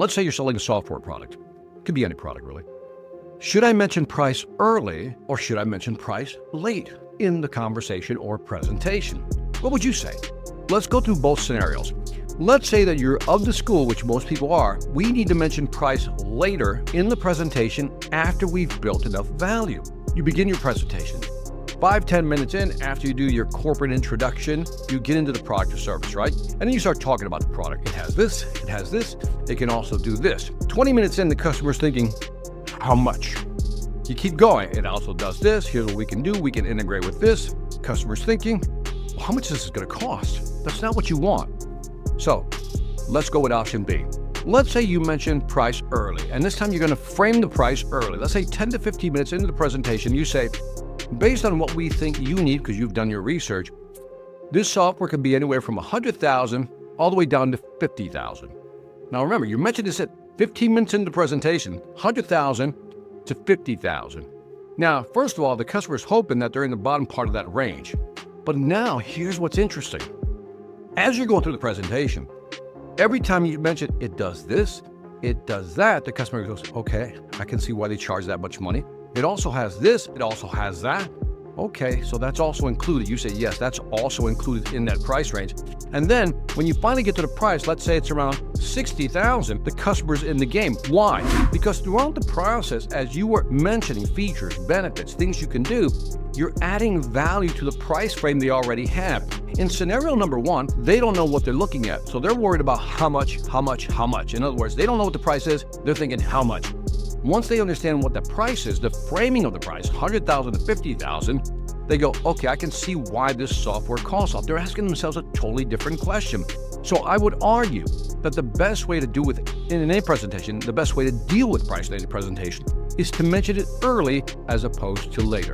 Let's say you're selling a software product. Could be any product, really. Should I mention price early or should I mention price late in the conversation or presentation? What would you say? Let's go through both scenarios. Let's say that you're of the school, which most people are, we need to mention price later in the presentation after we've built enough value. You begin your presentation. 5-10 minutes in, after you do your corporate introduction, you get into the product or service, right? And then you start talking about the product. It has this, it can also do this. 20 minutes in, the customer's thinking, how much? You keep going. It also does this. Here's what we can do. We can integrate with this. Customer's thinking, well, how much is this going to cost? That's not what you want. So let's go with option B. Let's say you mention price early, and this time you're going to frame the price early. Let's say 10 to 15 minutes into the presentation, you say, based on what we think you need, because you've done your research, this software can be anywhere from $100,000 all the way down to $50,000. Now remember, you mentioned this at 15 minutes into the presentation, $100,000 to $50,000. Now, first of all, the customer's hoping that they're in the bottom part of that range. But now, here's what's interesting. As you're going through the presentation, every time you mention it does this, it does that, the customer goes, okay, I can see why they charge that much money. It also has this, it also has that. Okay, so that's also included. You say, yes, that's also included in that price range. And then when you finally get to the price, let's say it's around $60,000, the customer's in the game. Why? Because throughout the process, as you were mentioning features, benefits, things you can do, you're adding value to the price frame they already have. In scenario number one, they don't know what they're looking at. So they're worried about how much. In other words, they don't know what the price is. They're thinking how much. Once they understand what the price is, the framing of the price, $100,000 to $50,000, they go, okay, I can see why this software costs off. They're asking themselves a totally different question. So I would argue that the best way to do with in a presentation, the best way to deal with price in a presentation is to mention it early as opposed to later.